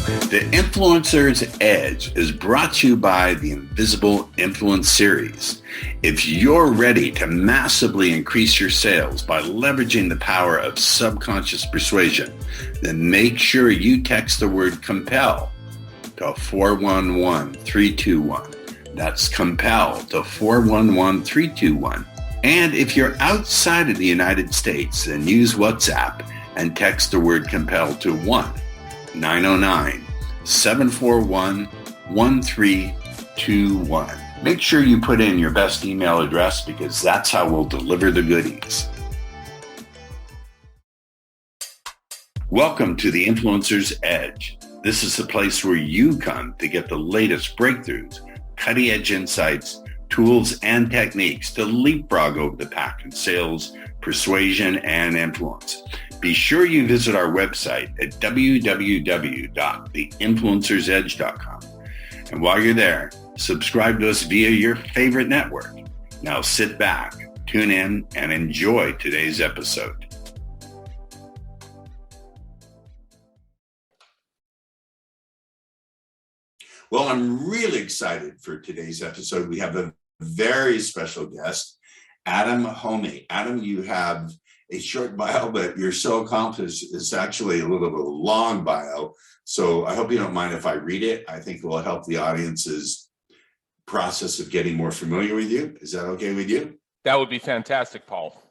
The Influencer's Edge is brought to you by the Invisible Influence Series. If you're ready to massively increase your sales by leveraging the power of subconscious persuasion, then make sure you text the word COMPEL to 411321. That's COMPEL to 411321. And if you're outside of the United States, then use WhatsApp and text the word COMPEL to 1-909-741-1321. Make sure you put in your best email address because that's how we'll deliver the goodies. Welcome to the Influencer's Edge. This is the place where you come to get the latest breakthroughs, cutting-edge insights, tools, and techniques to leapfrog over the pack in sales, persuasion, and influence. Be sure you visit our website at www.theinfluencersedge.com. And while you're there, subscribe to us via your favorite network. Now sit back, tune in, and enjoy today's episode. Well, I'm really excited for today's episode. We have a very special guest, Adam Hommey. Adam, you have a short bio, but you're so accomplished. It's actually a little bit of a long bio. So I hope you don't mind if I read it. I think it will help the audience's process of getting more familiar with you. Is that okay with you? That would be fantastic, Paul.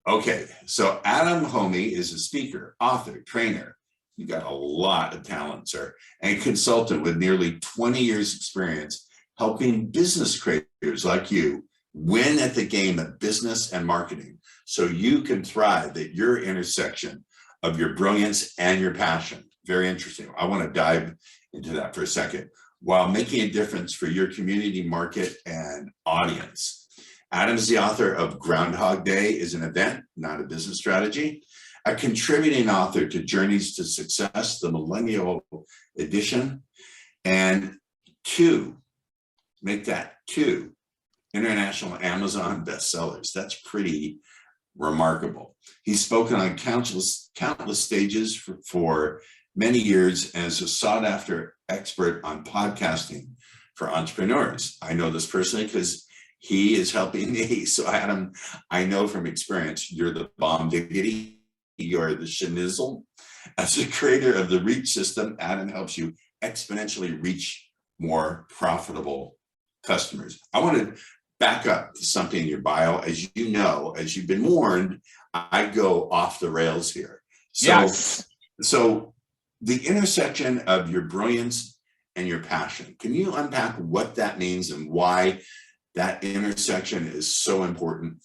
Okay, so Adam Hommey is a speaker, author, trainer. You got a lot of talent, sir, and consultant with nearly 20 years experience helping business creators like you win at the game of business and marketing so you can thrive at your intersection of your brilliance and your passion. Very interesting. I want to dive into that for a second while making a difference for your community, market, and audience. Adam is the author of Groundhog Day is an Event, Not a Business Strategy, a contributing author to Journeys to Success, the Millennial Edition, and two international Amazon bestsellers. That's pretty remarkable. He's spoken on countless stages for many years and is a sought-after expert on podcasting for entrepreneurs. I know this personally because he is helping me. So Adam, I know from experience, you're the bomb diggity. You're the schnizzle. As a creator of the R.E.A.C.H system, Adam helps you exponentially reach more profitable customers. I want to back up to something in your bio. As you know, as you've been warned, I go off the rails here. Yes. So the intersection of your brilliance and your passion, can you unpack what that means and why that intersection is so important?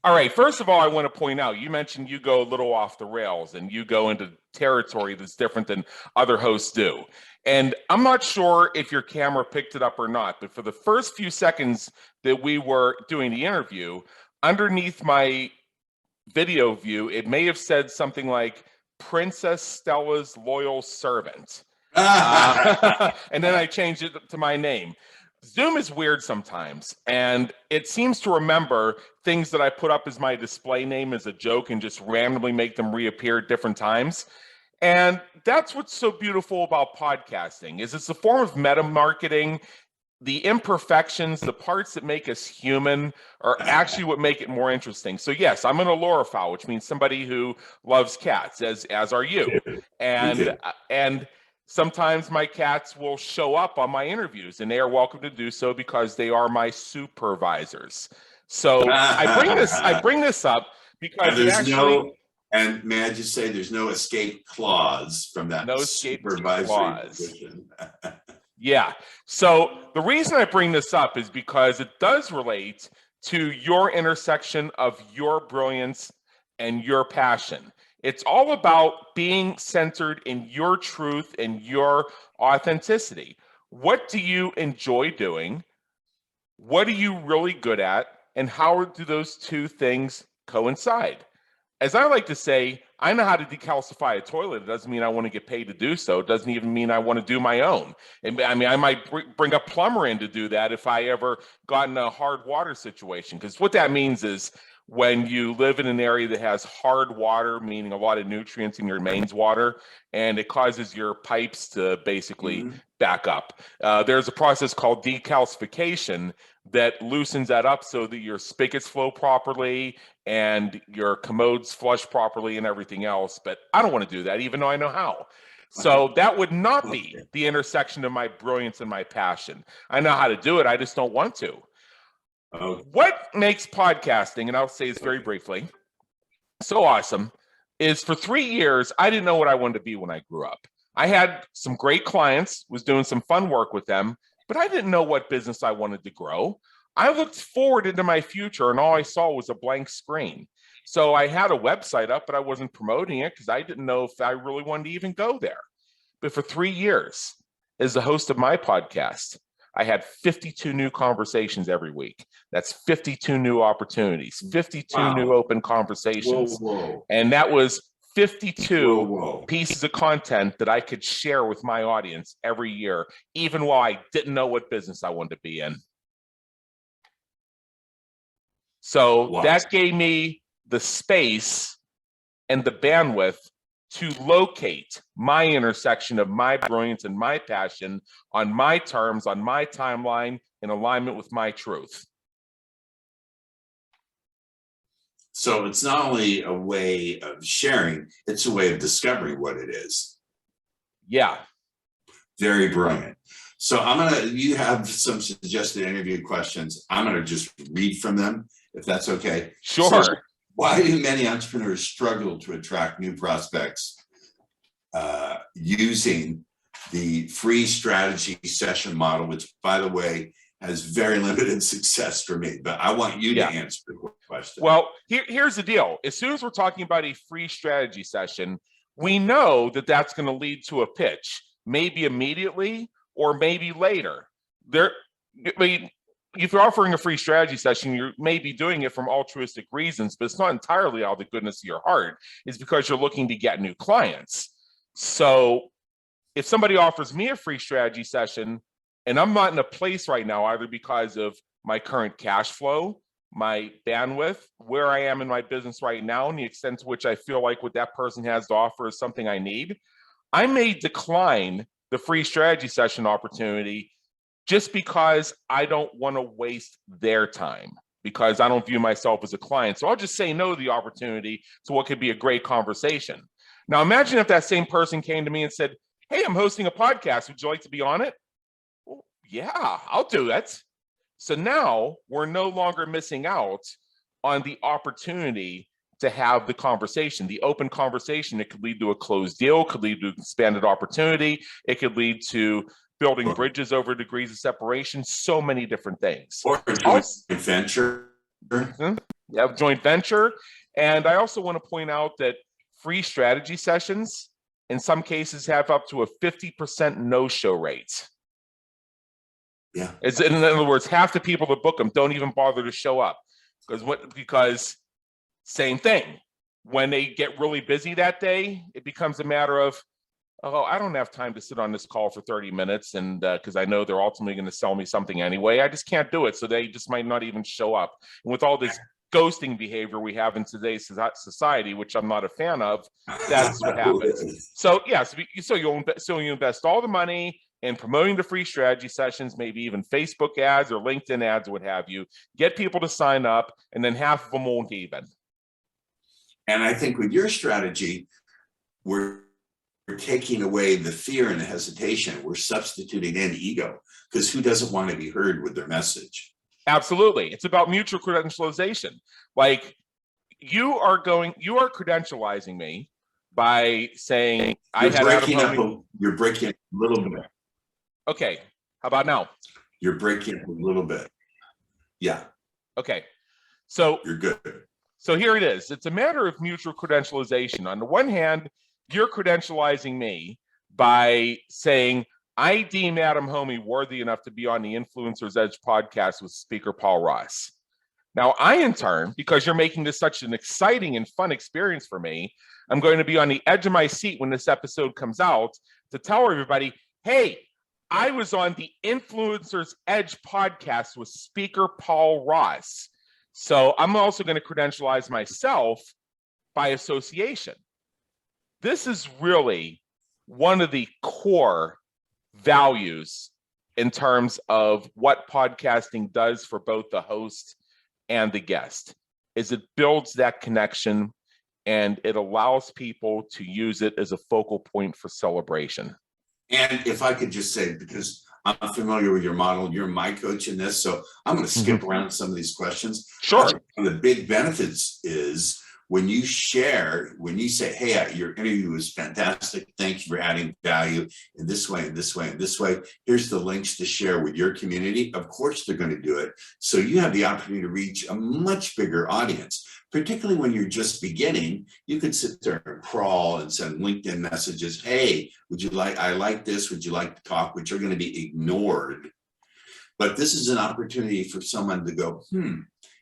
All right. First of all, I want to point out, you mentioned you go a little off the rails and you go into territory that's different than other hosts do. And I'm not sure if your camera picked it up or not, but for the first few seconds that we were doing the interview, underneath my video view, it may have said something like Princess Stella's loyal servant. And then I changed it to my name. Zoom is weird sometimes, and it seems to remember things that I put up as my display name as a joke and just randomly make them reappear at different times. And that's what's so beautiful about podcasting, is it's a form of meta marketing. The imperfections, the parts that make us human, are actually what make it more interesting. So yes, I'm an allophile, which means somebody who loves cats, as are you. And sometimes my cats will show up on my interviews, and they are welcome to do so because they are my supervisors. So I bring this up because and may I just say, there's no escape clause from that. No escape supervisory clause. position. Yeah. So the reason I bring this up is because it does relate to your intersection of your brilliance and your passion. It's all about being centered in your truth and your authenticity. What do you enjoy doing? What are you really good at? And how do those two things coincide? As I like to say, I know how to decalcify a toilet. It doesn't mean I want to get paid to do so. It doesn't even mean I want to do my own. I mean, I might bring a plumber in to do that if I ever got in a hard water situation. Because what that means is when you live in an area that has hard water, meaning a lot of nutrients in your mains water, and it causes your pipes to basically back up. There's a process called decalcification that loosens that up so that your spigots flow properly and your commodes flush properly and everything else. But I don't want to do that, even though I know how. So that would not be the intersection of my brilliance and my passion. I know how to do it. I just don't want to. What makes podcasting, and I'll say this very briefly, so awesome, is for 3 years, I didn't know what I wanted to be when I grew up. I had some great clients, was doing some fun work with them, but I didn't know what business I wanted to grow. I looked forward into my future, and all I saw was a blank screen. So I had a website up, but I wasn't promoting it because I didn't know if I really wanted to even go there. But for 3 years, as the host of my podcast, I had 52 new conversations every week. That's 52 new opportunities, 52 new open conversations. And that was 52 pieces of content that I could share with my audience every year, even while I didn't know what business I wanted to be in. So that gave me the space and the bandwidth to locate my intersection of my brilliance and my passion on my terms, on my timeline, in alignment with my truth. So it's not only a way of sharing, it's a way of discovering what it is. Yeah. Very brilliant. So you have some suggested interview questions. I'm gonna just read from them, if that's okay. Sure. So, why do many entrepreneurs struggle to attract new prospects using the free strategy session model, which, by the way, has very limited success for me? But I want you to answer the question. Well, here's the deal. As soon as we're talking about a free strategy session, we know that that's going to lead to a pitch, maybe immediately or maybe later. If you're offering a free strategy session, you may be doing it from altruistic reasons, but it's not entirely out of the goodness of your heart. It's because you're looking to get new clients. So if somebody offers me a free strategy session, and I'm not in a place right now, either because of my current cash flow, my bandwidth, where I am in my business right now, and the extent to which I feel like what that person has to offer is something I need, I may decline the free strategy session opportunity just because I don't want to waste their time, because I don't view myself as a client. So I'll just say no to the opportunity to what could be a great conversation. Now, imagine if that same person came to me and said, hey, I'm hosting a podcast. Would you like to be on it? Well, yeah, I'll do it. So now we're no longer missing out on the opportunity to have the conversation, the open conversation. It could lead to a closed deal, could lead to expanded opportunity. It could lead to building bridges over degrees of separation, so many different things. Or a joint venture. Yeah, joint venture. And I also want to point out that free strategy sessions, in some cases, have up to a 50% no-show rate. Yeah. In other words, half the people that book them don't even bother to show up. Because same thing. When they get really busy that day, it becomes a matter of, oh, I don't have time to sit on this call for 30 minutes, and because I know they're ultimately going to sell me something anyway. I just can't do it. So they just might not even show up. And with all this ghosting behavior we have in today's society, which I'm not a fan of, that's what happens. So yes, so you invest all the money in promoting the free strategy sessions, maybe even Facebook ads or LinkedIn ads, what have you, get people to sign up, and then half of them won't even. And I think with your strategy, we're taking away the fear and the hesitation. We're substituting in ego, because who doesn't want to be heard with their message? Absolutely. It's about mutual credentialization. Like you are credentializing me by saying You're breaking a little bit. Okay. How about now? You're breaking up a little bit. Yeah. Okay. So you're good. So here it is. It's a matter of mutual credentialization. On the one hand, you're credentializing me by saying, I deem Adam Hommey worthy enough to be on the Influencer's Edge podcast with speaker Paul Ross. Now, I, in turn, because you're making this such an exciting and fun experience for me, I'm going to be on the edge of my seat when this episode comes out to tell everybody, hey, I was on the Influencer's Edge podcast with speaker Paul Ross. So I'm also going to credentialize myself by association. This is really one of the core values in terms of what podcasting does for both the host and the guest, is it builds that connection and it allows people to use it as a focal point for celebration. And if I could just say, because I'm familiar with your model, you're my coach in this, so I'm going to skip around some of these questions. Sure. One of the big benefits is when you share, when you say, hey, your interview was fantastic. Thank you for adding value in this way, in this way, in this way. Here's the links to share with your community. Of course, they're going to do it. So you have the opportunity to reach a much bigger audience. Particularly when you're just beginning, you could sit there and crawl and send LinkedIn messages. Hey, I like this. Would you like to talk? Which are going to be ignored. But this is an opportunity for someone to go,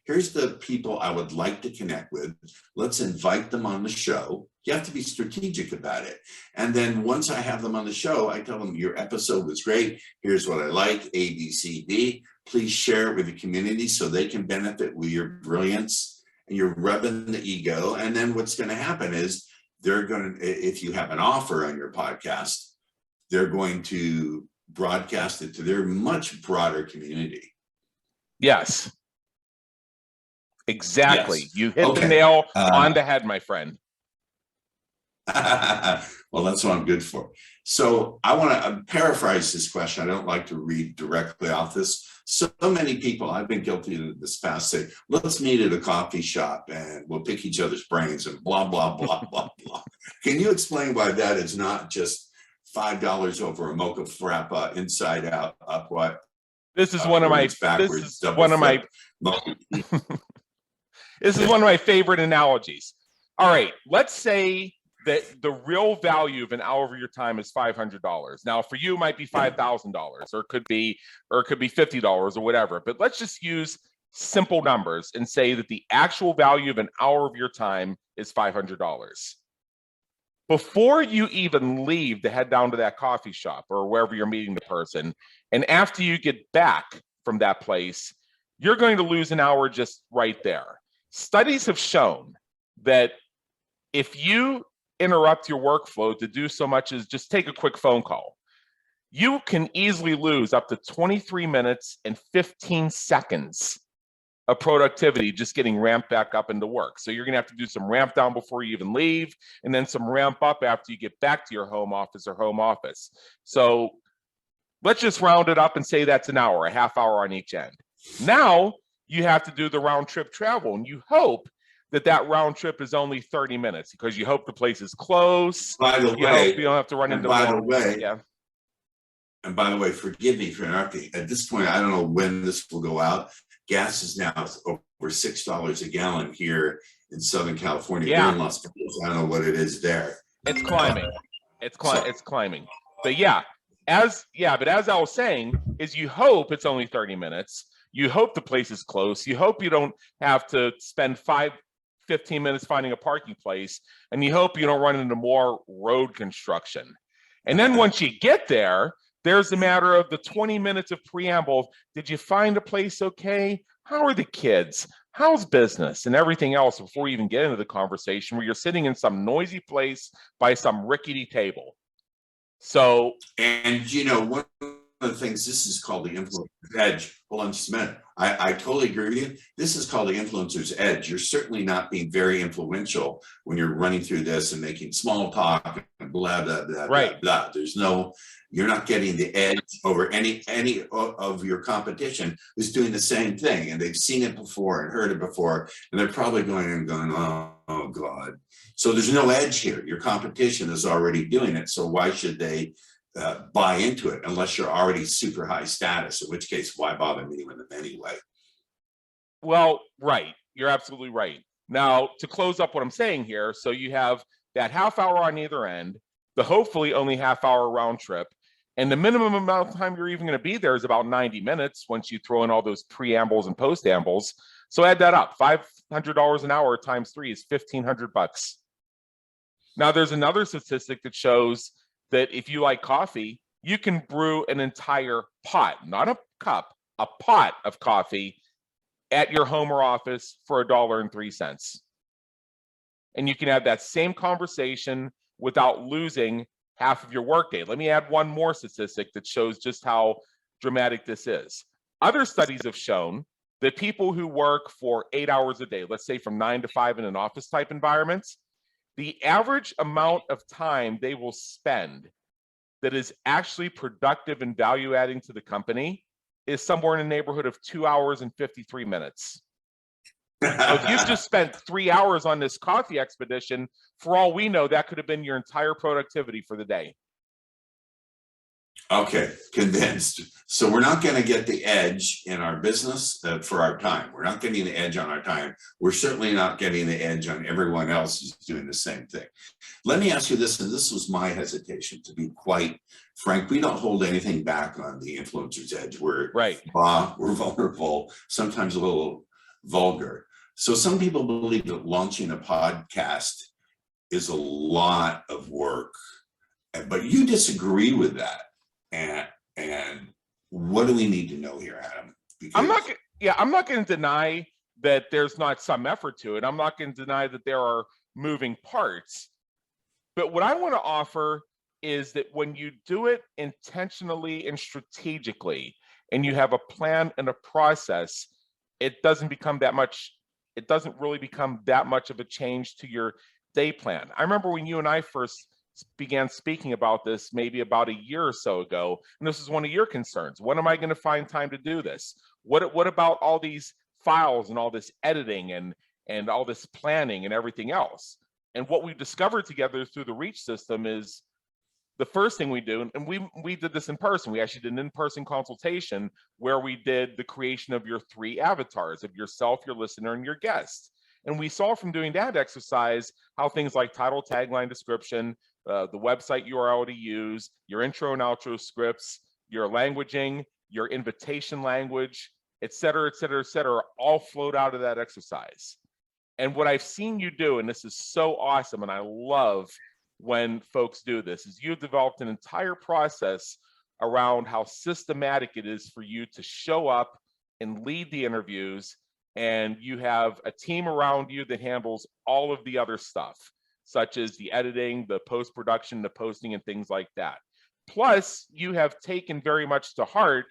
here's the people I would like to connect with. Let's invite them on the show. You have to be strategic about it. And then once I have them on the show, I tell them your episode was great. Here's what I like, A, B, C, D. Please share it with the community so they can benefit with your brilliance. And you're rubbing the ego. And then what's going to happen is they're going to, if you have an offer on your podcast, they're going to broadcast it to their much broader community. Yes. Exactly. Yes. You hit the nail on the head, my friend. Well, that's what I'm good for. So I want to paraphrase this question. I don't like to read directly off this. So many people, I've been guilty of this past, say, let's meet at a coffee shop and we'll pick each other's brains and blah, blah, blah, blah, blah. Can you explain why that is not just $5 over a mocha frappa, inside out, up what? This is one of my, backwards, this is one of my, this is one of my favorite analogies. All right, let's say that the real value of an hour of your time is $500. Now, for you, it might be $5,000, or it could be $50 or whatever. But let's just use simple numbers and say that the actual value of an hour of your time is $500. Before you even leave to head down to that coffee shop or wherever you're meeting the person, and after you get back from that place, you're going to lose an hour just right there. Studies have shown that if you interrupt your workflow to do so much as just take a quick phone call, you can easily lose up to 23 minutes and 15 seconds of productivity just getting ramped back up into work. So you're going to have to do some ramp down before you even leave, and then some ramp up after you get back to your home office or home office. So let's just round it up and say that's an hour, a half hour on each end. Now you have to do the round trip travel, and you hope that round trip is only 30 minutes because you hope the place is close. By the you way, hope you don't have to run into And by the way, forgive me for interrupting. At this point, I don't know when this will go out. Gas is now over $6 a gallon here in Southern California. Yeah. We're in Los Angeles. I don't know what it is there. It's climbing. It's climbing. But as I was saying, is you hope it's only 30 minutes. You hope the place is close. You hope you don't have to spend 15 minutes finding a parking place, and you hope you don't run into more road construction. And then once you get there, there's a matter of the 20 minutes of preamble. Did you find a place okay? How are the kids? How's business? And everything else before you even get into the conversation where you're sitting in some noisy place by some rickety table. So, and one of the things, this is called the influencer's edge. Hold on just a minute. I totally agree with you. This is called the influencer's edge. You're certainly not being very influential when you're running through this and making small talk and blah, blah, blah, right. blah, blah. You're not getting the edge over any of your competition who's doing the same thing. And they've seen it before and heard it before. And they're probably going, oh God. So there's no edge here. Your competition is already doing it. So why should they buy into it unless you're already super high status, in which case, why bother meeting with them anyway? Well, right. You're absolutely right. Now, to close up what I'm saying here, so you have that half hour on either end, the hopefully only half hour round trip, and the minimum amount of time you're even going to be there is about 90 minutes once you throw in all those preambles and postambles. So add that up. $500 an hour times 3 is $1,500. Now, there's another statistic that shows that if you like coffee, you can brew an entire pot, not a cup, a pot of coffee at your home or office for $1.03. And you can have that same conversation without losing half of your workday. Let me add one more statistic that shows just how dramatic this is. Other studies have shown that people who work for 8 hours a day, let's say from 9 to 5 in an office type environment, the average amount of time they will spend that is actually productive and value adding to the company is somewhere in the neighborhood of 2 hours and 53 minutes. So if you've just spent 3 hours on this coffee expedition, for all we know, that could have been your entire productivity for the day. Okay, convinced. So we're not going to get the edge in our business for our time. We're not getting the edge on our time. We're certainly not getting the edge on everyone else who's doing the same thing. Let me ask you this, and this was my hesitation, to be quite frank. We don't hold anything back on the influencer's edge. We're raw, we're vulnerable, sometimes a little vulgar. So some people believe that launching a podcast is a lot of work, but you disagree with that. And what do we need to know here, Adam? Because I'm not going to deny that there's not some effort to it. I'm not going to deny that there are moving parts. But what I want to offer is that when you do it intentionally and strategically, and you have a plan and a process, it doesn't really become that much of a change to your day plan. I remember when you and I first began speaking about this maybe about a year or so ago, and this is one of your concerns. When am I going to find time to do this? What about all these files and all this editing and all this planning and everything else? And what we've discovered together through the R.E.A.C.H system is the first thing we do, and we did this in person. We actually did an in-person consultation where we did the creation of your 3 avatars of yourself, your listener, and your guest. And we saw from doing that exercise how things like title, tagline, description, the website URL to use, your intro and outro scripts, your languaging, your invitation language, et cetera, all flowed out of that exercise. And what I've seen you do, and this is so awesome, and I love when folks do this, is you've developed an entire process around how systematic it is for you to show up and lead the interviews, and you have a team around you that handles all of the other stuff, such as the editing, the post-production, the posting, and things like that. Plus, you have taken very much to heart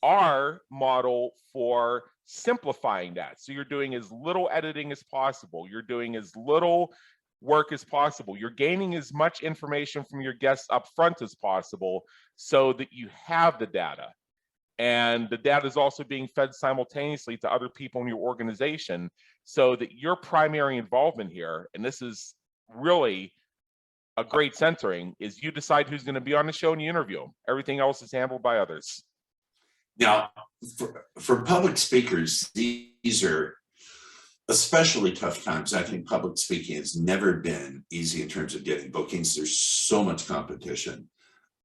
our model for simplifying that. So you're doing as little editing as possible. You're doing as little work as possible. You're gaining as much information from your guests up front as possible so that you have the data. And the data is also being fed simultaneously to other people in your organization so that your primary involvement here, and this is really a great centering, is you decide who's going to be on the show and you interview them. Everything else is handled by others. Now, for public speakers, these are especially tough times. I think public speaking has never been easy in terms of getting bookings. There's so much competition.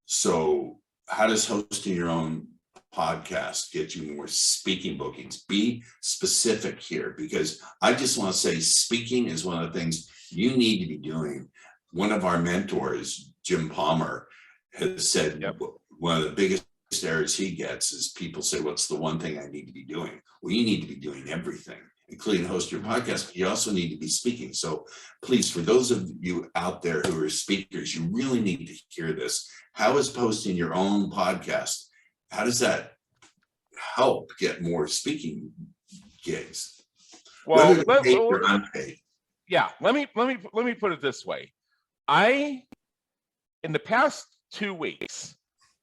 So how does hosting your own podcast get you more speaking bookings? Be specific here, because I just want to say speaking is one of the things you need to be doing. One of our mentors, Jim Palmer, has said one of the biggest errors he gets is people say, what's the one thing I need to be doing? Well, you need to be doing everything, including host your podcast, but you also need to be speaking. So please, for those of you out there who are speakers, you really need to hear this. How is posting your own podcast, how does that help get more speaking gigs? Well, whether paid or unpaid? Yeah, let me put it this way. In the past 2 weeks,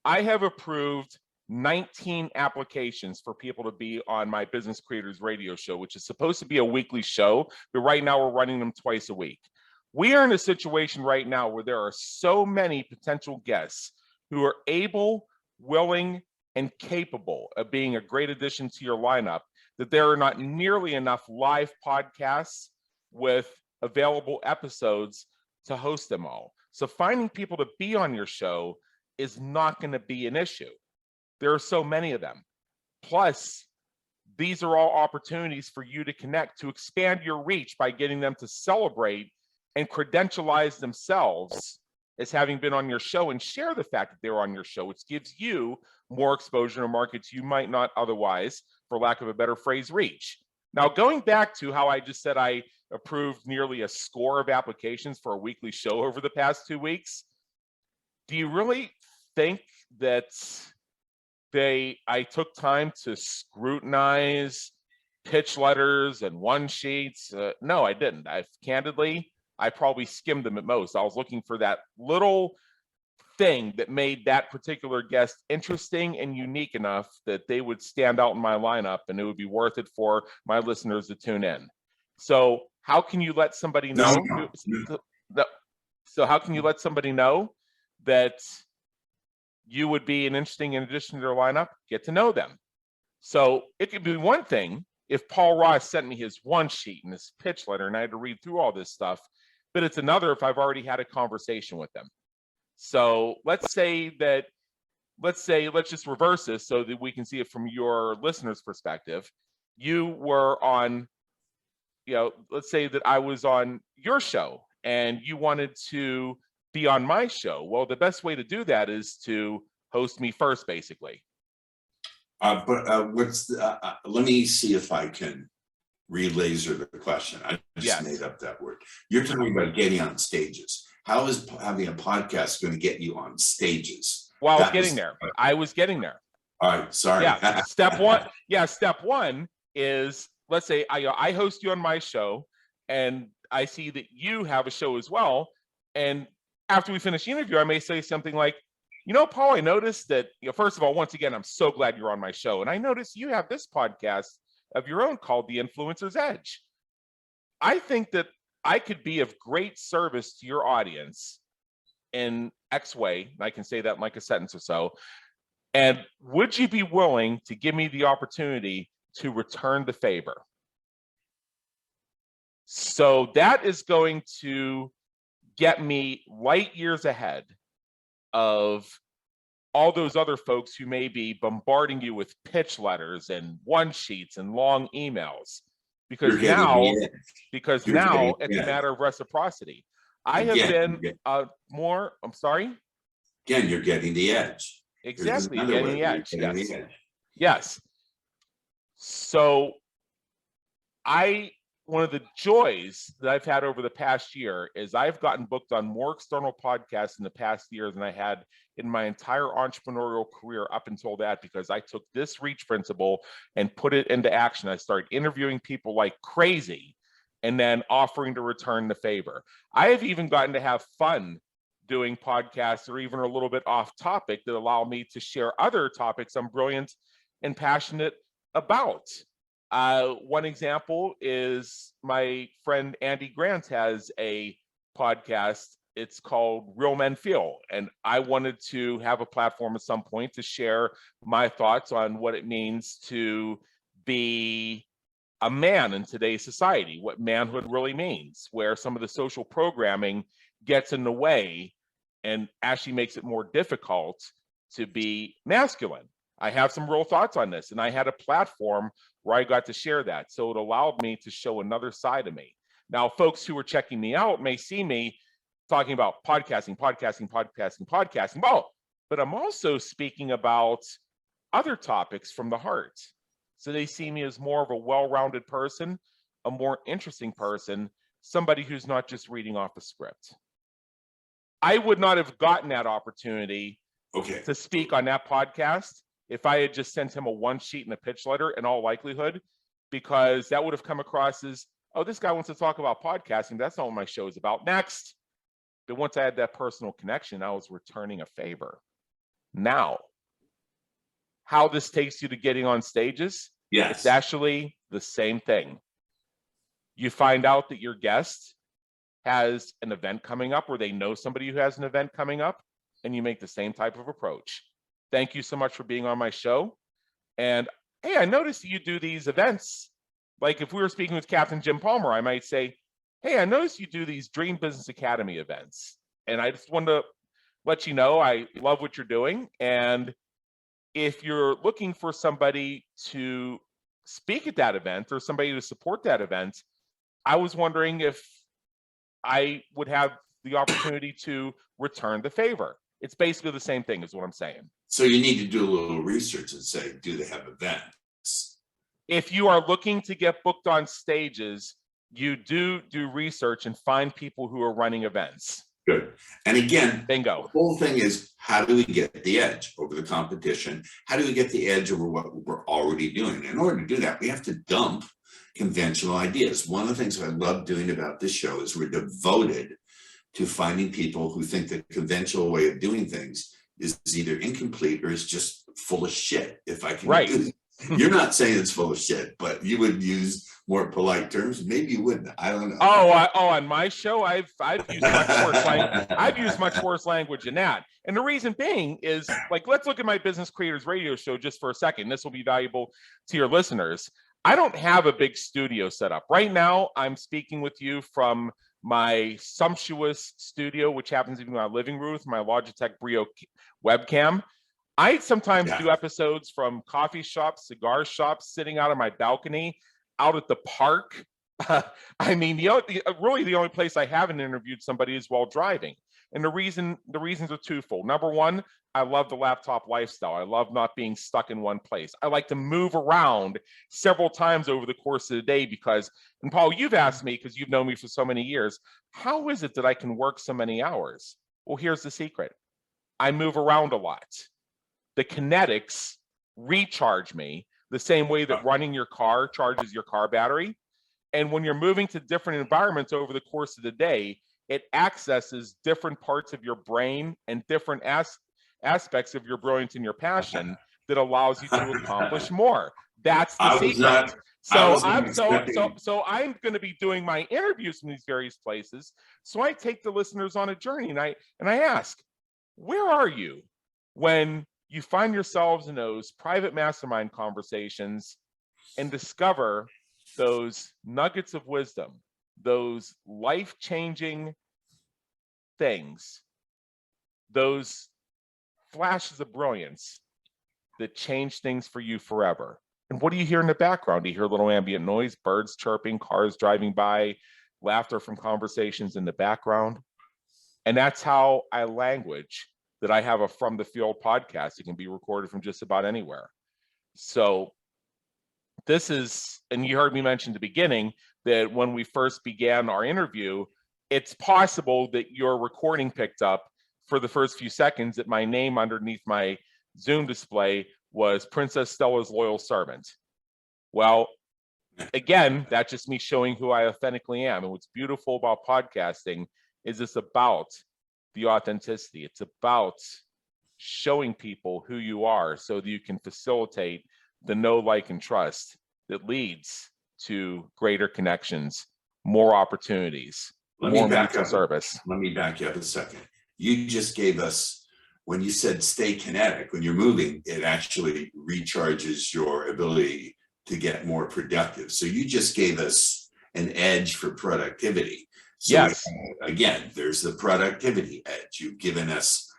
I have approved 19 applications for people to be on my Business Creators Radio show, which is supposed to be a weekly show, but right now we're running them twice a week. We are in a situation right now where there are so many potential guests who are able, willing, and capable of being a great addition to your lineup that there are not nearly enough live podcasts with available episodes to host them all. So finding people to be on your show is not going to be an issue. There are so many of them. Plus, these are all opportunities for you to connect, to expand your reach by getting them to celebrate and credentialize themselves as having been on your show and share the fact that they're on your show, which gives you more exposure to markets you might not otherwise, for lack of a better phrase, reach. Now, going back to how I just said I approved nearly a score of applications for a weekly show over the past 2 weeks, do you really think that I took time to scrutinize pitch letters and one sheets? No, I didn't. I probably skimmed them at most. I was looking for that little thing that made that particular guest interesting and unique enough that they would stand out in my lineup and it would be worth it for my listeners to tune in. So how can you let somebody know? So how can you let somebody know that you would be an interesting addition to their lineup? Get to know them. So it could be one thing if Paul Ross sent me his one sheet and his pitch letter and I had to read through all this stuff, but it's another if I've already had a conversation with them. So let's just reverse this so that we can see it from your listener's perspective. You were on, let's say that I was on your show and you wanted to be on my show. Well, the best way to do that is to host me first, basically. Let me see if I can re-laser the question. I just made up that word. You're talking about getting on stages. How is having a podcast going to get you on stages? Well, I was getting there. All right, sorry. Yeah, step one is, let's say I host you on my show and I see that you have a show as well. And after we finish the interview, I may say something like, Paul, I noticed that, first of all, once again, I'm so glad you're on my show. And I noticed you have this podcast of your own called The Influencer's Edge. I think that I could be of great service to your audience in X way. I can say that in like a sentence or so. And would you be willing to give me the opportunity to return the favor? So that is going to get me light years ahead of all those other folks who may be bombarding you with pitch letters and one sheets and long emails. Because now it's a matter of reciprocity. I have been more, I'm sorry? Again, you're getting the edge. Exactly, getting the edge. Yes. So one of the joys that I've had over the past year is I've gotten booked on more external podcasts in the past year than I had in my entire entrepreneurial career up until that, because I took this REACH principle and put it into action. I started interviewing people like crazy and then offering to return the favor. I have even gotten to have fun doing podcasts or even a little bit off topic that allow me to share other topics I'm brilliant and passionate about. One example is my friend Andy Grant has a podcast. It's called Real Men Feel. And I wanted to have a platform at some point to share my thoughts on what it means to be a man in today's society, what manhood really means, where some of the social programming gets in the way and actually makes it more difficult to be masculine. I have some real thoughts on this, and I had a platform where I got to share that. So it allowed me to show another side of me. Now, folks who are checking me out may see me talking about podcasting. Well, but I'm also speaking about other topics from the heart. So they see me as more of a well-rounded person, a more interesting person, somebody who's not just reading off a script. I would not have gotten that opportunity to speak on that podcast if I had just sent him a one sheet and a pitch letter, in all likelihood, because that would have come across as, oh, this guy wants to talk about podcasting. That's not what my show is about. Next. But once I had that personal connection, I was returning a favor. Now, how this takes you to getting on stages, it's actually the same thing. You find out that your guest has an event coming up, or they know somebody who has an event coming up, and you make the same type of approach. Thank you so much for being on my show. And hey, I noticed you do these events. Like if we were speaking with Captain Jim Palmer, I might say, hey, I noticed you do these Dream Business Academy events. And I just wanted to let you know I love what you're doing. And if you're looking for somebody to speak at that event or somebody to support that event, I was wondering if I would have the opportunity to return the favor. It's basically the same thing is what I'm saying. So you need to do a little research and say, do they have events? If you are looking to get booked on stages, you do research and find people who are running events. Good. And again, bingo. The whole thing is, how do we get the edge over the competition? How do we get the edge over what we're already doing? In order to do that, we have to dump conventional ideas. One of the things I love doing about this show is we're devoted to finding people who think the conventional way of doing things is either incomplete or is just full of shit, if I can use it. You're not saying it's full of shit, but you would use more polite terms. Maybe you wouldn't. I don't know. On my show, I've used much worse language. I've used much worse language than that. And the reason being is, like, let's look at my Business Creators Radio show just for a second. This will be valuable to your listeners. I don't have a big studio set up. Right now, I'm speaking with you from my sumptuous studio, which happens to be my living room with my Logitech Brio webcam. I sometimes do episodes from coffee shops, cigar shops, sitting out on my balcony, out at the park. I mean, really the only place I haven't interviewed somebody is while driving. And the reasons are twofold. Number one, I love the laptop lifestyle. I love not being stuck in one place. I like to move around several times over the course of the day because, and Paul, you've asked me, because you've known me for so many years, how is it that I can work so many hours? Well, here's the secret. I move around a lot. The kinetics recharge me the same way that running your car charges your car battery. And when you're moving to different environments over the course of the day, it accesses different parts of your brain and different aspects of your brilliance and your passion that allows you to accomplish more. That's the secret. So I'm going to be doing my interviews from these various places. So I take the listeners on a journey, and I ask, where are you when you find yourselves in those private mastermind conversations and discover those nuggets of wisdom, those life-changing things, those flashes of brilliance that change things for you forever? And what do you hear in the background? Do you hear a little ambient noise, birds chirping, cars driving by, laughter from conversations in the background? And that's how I language that I have a From the Field podcast. It can be recorded from just about anywhere. So this is, and you heard me mention at the beginning that when we first began our interview, it's possible that your recording picked up for the first few seconds that my name underneath my Zoom display was Princess Stella's loyal servant. Well, again, that's just me showing who I authentically am. And what's beautiful about podcasting is it's about the authenticity. It's about showing people who you are so that you can facilitate the know, like, and trust that leads to greater connections, more opportunities, more mutual service. Let me back you up a second. You just gave us, when you said stay kinetic, when you're moving, it actually recharges your ability to get more productive. So you just gave us an edge for productivity. So yes. Again, there's the productivity edge. You've given us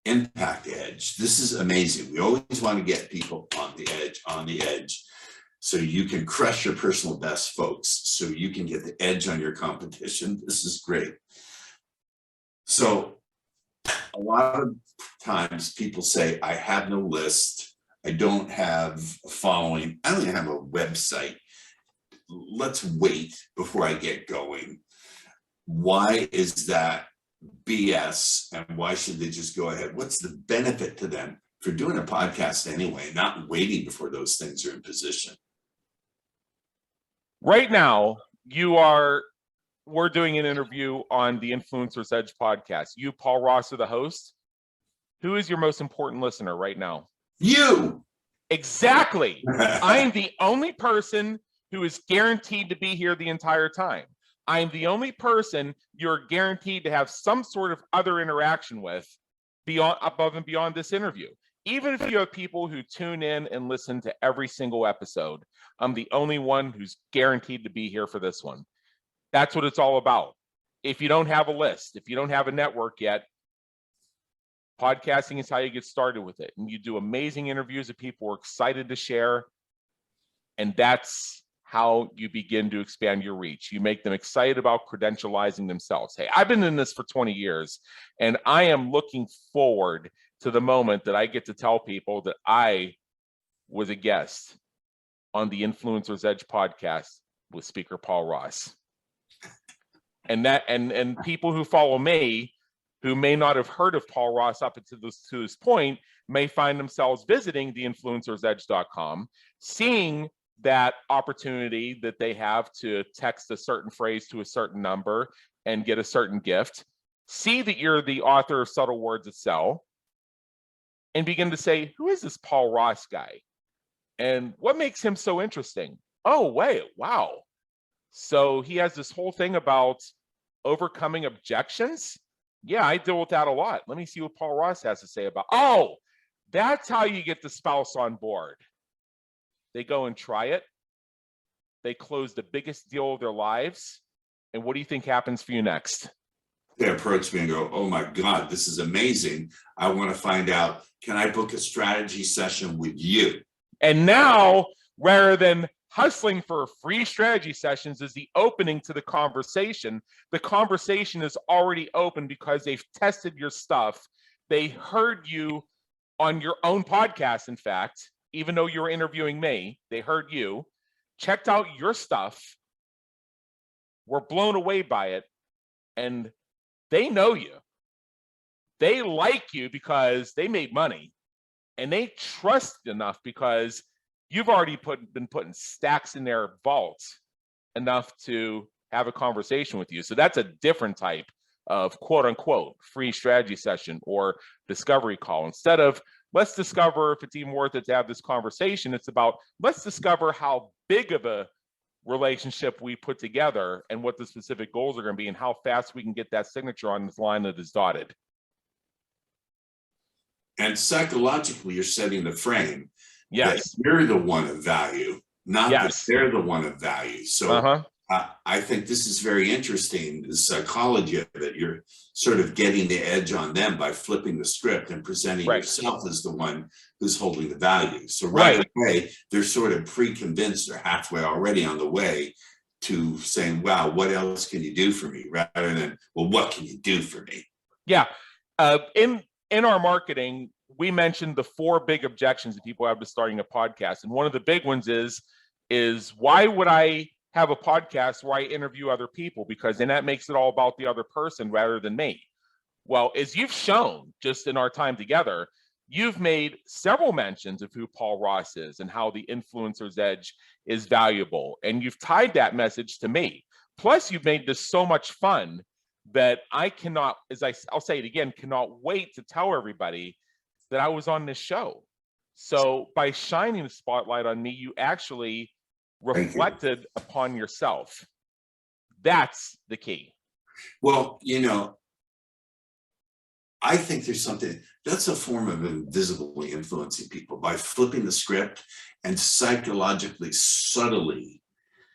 impact edge. This is amazing. We always want to get people on the edge, so you can crush your personal best, folks, so you can get the edge on your competition. This is great. So a lot of times people say, I have no list. I don't have a following. I don't even have a website. Let's wait before I get going. Why is that BS? And why should they just go ahead? What's the benefit to them for doing a podcast anyway, not waiting before those things are in position? Right now, we're doing an interview on the Influencer's Edge podcast. You, Paul Ross, are the host. Who is your most important listener right now? You. Exactly. I am the only person who is guaranteed to be here the entire time. I am the only person you're guaranteed to have some sort of other interaction with above and beyond this interview. Even if you have people who tune in and listen to every single episode, I'm the only one who's guaranteed to be here for this one. That's what it's all about. If you don't have a list, if you don't have a network yet, podcasting is how you get started with it. And you do amazing interviews that people are excited to share. And that's how you begin to expand your reach. You make them excited about credentializing themselves. Hey, I've been in this for 20 years, and I am looking forward to the moment that I get to tell people that I was a guest on the Influencer's Edge podcast with speaker Paul Ross. And that and people who follow me who may not have heard of Paul Ross up to this point may find themselves visiting theinfluencersedge.com, seeing that opportunity that they have to text a certain phrase to a certain number and get a certain gift, see that you're the author of Subtle Words That Sell, and begin to say, who is this Paul Ross guy? And what makes him so interesting? Oh, wait, wow. So he has this whole thing about overcoming objections. Yeah, I deal with that a lot. Let me see what Paul Ross has to say about, oh, that's how you get the spouse on board. They go and try it. They close the biggest deal of their lives. And what do you think happens for you next? They approach me and go, oh my God, this is amazing. I want to find out, can I book a strategy session with you? And now, rather than hustling for free strategy sessions is the opening to the conversation is already open because they've tested your stuff. They heard you on your own podcast, in fact, even though you were interviewing me, they heard you, checked out your stuff, were blown away by it, and they know you. They like you because they made money, and they trust enough because you've already been putting stacks in their vault enough to have a conversation with you. So that's a different type of quote unquote free strategy session or discovery call. Instead of let's discover if it's even worth it to have this conversation, it's about let's discover how big of a relationship we put together and what the specific goals are going to be and how fast we can get that signature on this line that is dotted. And psychologically, you're setting the frame. Yes. That you're the one of value, not yes. that they're the one of value. So I think this is very interesting, the psychology of it. You're sort of getting the edge on them by flipping the script and presenting yourself as the one who's holding the value. So right away, they're sort of pre-convinced or halfway already on the way to saying, wow, what else can you do for me? Rather than, well, what can you do for me? Yeah. In our marketing, we mentioned the 4 big objections that people have to starting a podcast. And one of the big ones is why would I have a podcast where I interview other people? Because then that makes it all about the other person rather than me. Well, as you've shown just in our time together, you've made several mentions of who Paul Ross is and how the Influencer's Edge is valuable. And you've tied that message to me. Plus, you've made this so much fun that I cannot, I'll say it again, cannot wait to tell everybody that I was on this show. So by shining the spotlight on me, you actually reflected upon yourself. That's the key. Well, I think there's something, that's a form of invisibly influencing people by flipping the script and psychologically, subtly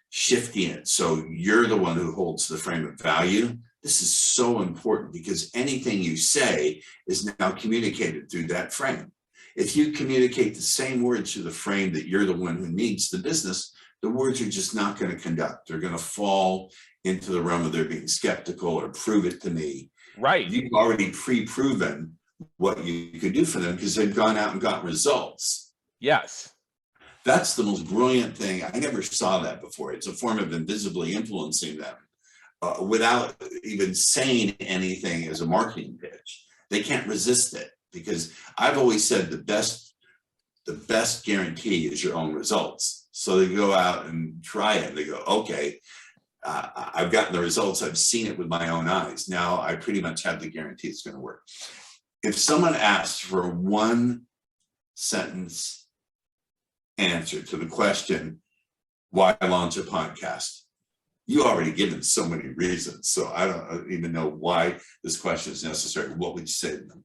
shifting it. So you're the one who holds the frame of value. This is so important because anything you say is now communicated through that frame. If you communicate the same words through the frame that you're the one who needs the business, the words are just not going to conduct. They're going to fall into the realm of their being skeptical or prove it to me. Right. You've already pre-proven what you could do for them because they've gone out and got results. Yes. That's the most brilliant thing. I never saw that before. It's a form of invisibly influencing them. Without even saying anything as a marketing pitch. They can't resist it because I've always said the best guarantee is your own results. So they go out and try it. They go, okay, I've gotten the results. I've seen it with my own eyes. Now I pretty much have the guarantee it's going to work. If someone asks for one sentence answer to the question, why launch a podcast? You already given so many reasons, so I don't even know why this question is necessary. What would you say to them?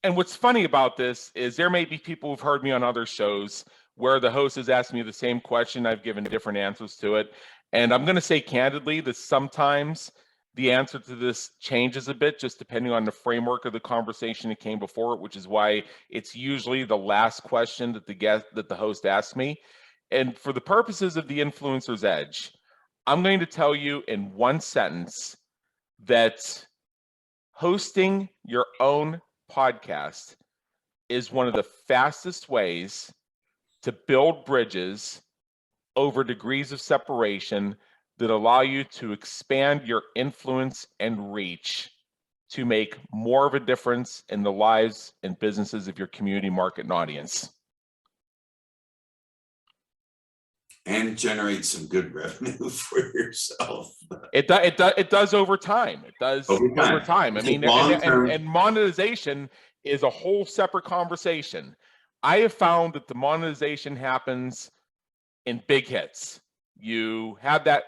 And what's funny about this is there may be people who've heard me on other shows where the host has asked me the same question. I've given different answers to it. And I'm going to say candidly that sometimes the answer to this changes a bit, just depending on the framework of the conversation that came before it, which is why it's usually the last question that the host asks me. And for the purposes of the Influencer's Edge, I'm going to tell you in one sentence that hosting your own podcast is one of the fastest ways to build bridges over degrees of separation that allow you to expand your influence and reach to make more of a difference in the lives and businesses of your community, market, and audience. And generate some good revenue for yourself. It does over time. It does over time. I mean, and monetization is a whole separate conversation. I have found that the monetization happens in big hits. You have that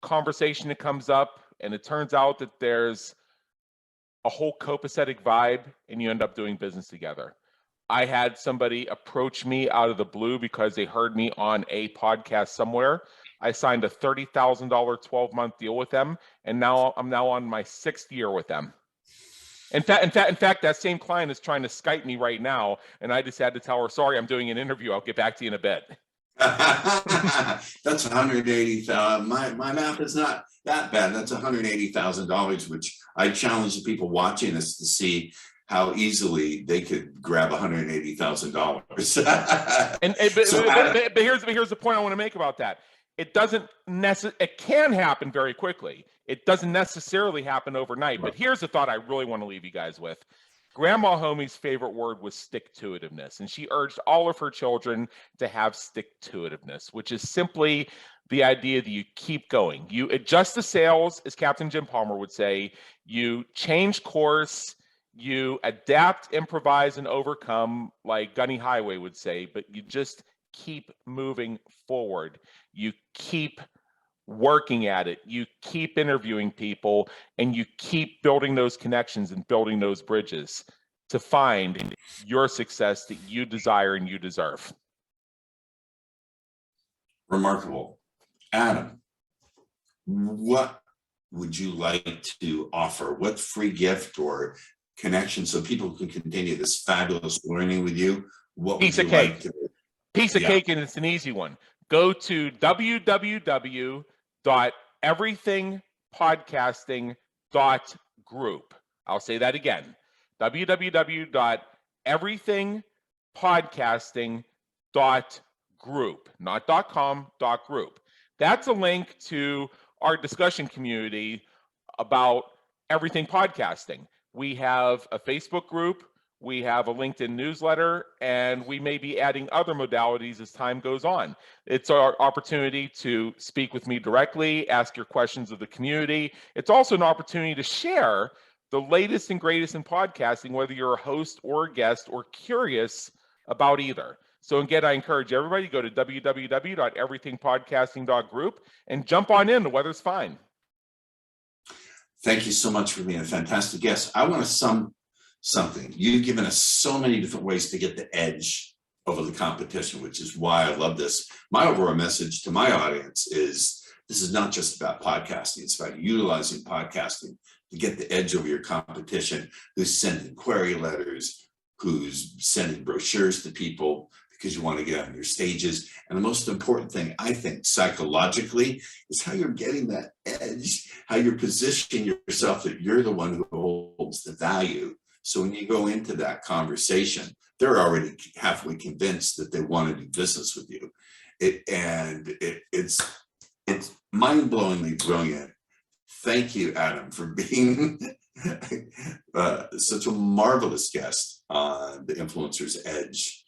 conversation that comes up, and it turns out that there's a whole copacetic vibe, and you end up doing business together. I had somebody approach me out of the blue because they heard me on a podcast somewhere. I signed a $30,000 12-month deal with them, and I'm now on my 6th year with them. In fact, that same client is trying to Skype me right now, and I just had to tell her, sorry, I'm doing an interview. I'll get back to you in a bit. That's $180,000. My math is not that bad. That's $180,000, which I challenge the people watching this to see how easily they could grab $180,000. But here's the point I want to make about that. It can happen very quickly. It doesn't necessarily happen overnight. But here's the thought I really want to leave you guys with. Grandma Hommey's favorite word was stick-to-itiveness, and she urged all of her children to have stick-to-itiveness, which is simply the idea that you keep going. You adjust the sails, as Captain Jim Palmer would say. You change course. You adapt, improvise, and overcome, like Gunny Highway would say, but you just keep moving forward. You keep working at it. You keep interviewing people, and you keep building those connections and building those bridges to find your success that you desire and you deserve. Remarkable. Adam, what would you like to offer? What free gift or connection so people can continue this fabulous learning with you? What piece of cake. Piece of cake, and it's an easy one. Go to www.everythingpodcasting.group. I'll say that again. www.everythingpodcasting.group, not .com, .group. That's a link to our discussion community about everything podcasting. We have a Facebook group, we have a LinkedIn newsletter, and we may be adding other modalities as time goes on. It's our opportunity to speak with me directly, ask your questions of the community. It's also an opportunity to share the latest and greatest in podcasting, whether you're a host or a guest or curious about either. So again, I encourage everybody to go to www.everythingpodcasting.group and jump on in. The weather's fine. Thank you so much for being a fantastic guest. I want to sum something. You've given us so many different ways to get the edge over the competition, which is why I love this. My overall message to my audience is this is not just about podcasting. It's about utilizing podcasting to get the edge over your competition, who's sending query letters, who's sending brochures to people because you want to get on your stages. And the most important thing, I think, psychologically, is how you're getting that edge, how you're positioning yourself that you're the one who holds the value. So when you go into that conversation, they're already halfway convinced that they want to do business with you. It's mind-blowingly brilliant. Thank you, Adam, for being such a marvelous guest on the Influencer's Edge.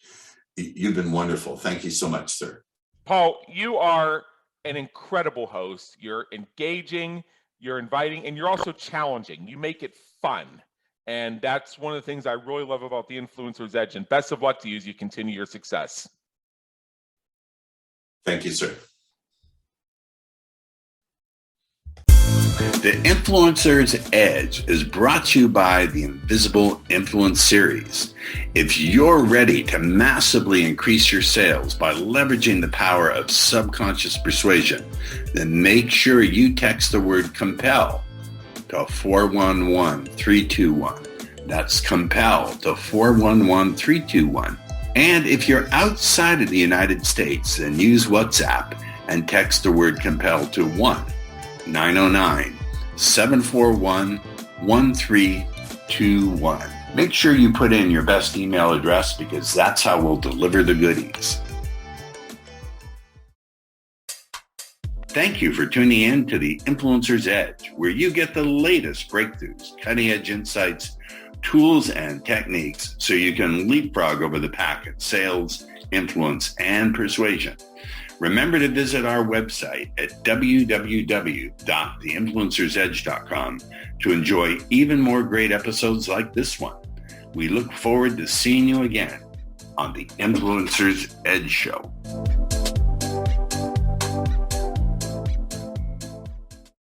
You've been wonderful. Thank you so much, sir. Paul, you are an incredible host. You're engaging, you're inviting, and you're also challenging. You make it fun. And that's one of the things I really love about the Influencer's Edge. And best of luck to you as you continue your success. Thank you, sir. The Influencer's Edge is brought to you by the Invisible Influence Series. If you're ready to massively increase your sales by leveraging the power of subconscious persuasion, then make sure you text the word COMPEL to 411321. That's COMPEL to 411321. And if you're outside of the United States, then use WhatsApp and text the word COMPEL to 1-909-741-1321. Make sure you put in your best email address because that's how we'll deliver the goodies. Thank you for tuning in to the Influencer's Edge, where you get the latest breakthroughs, cutting-edge insights, tools, and techniques so you can leapfrog over the pack in sales, influence, and persuasion. Remember to visit our website at www.theinfluencersedge.com to enjoy even more great episodes like this one. We look forward to seeing you again on the Influencer's Edge Show.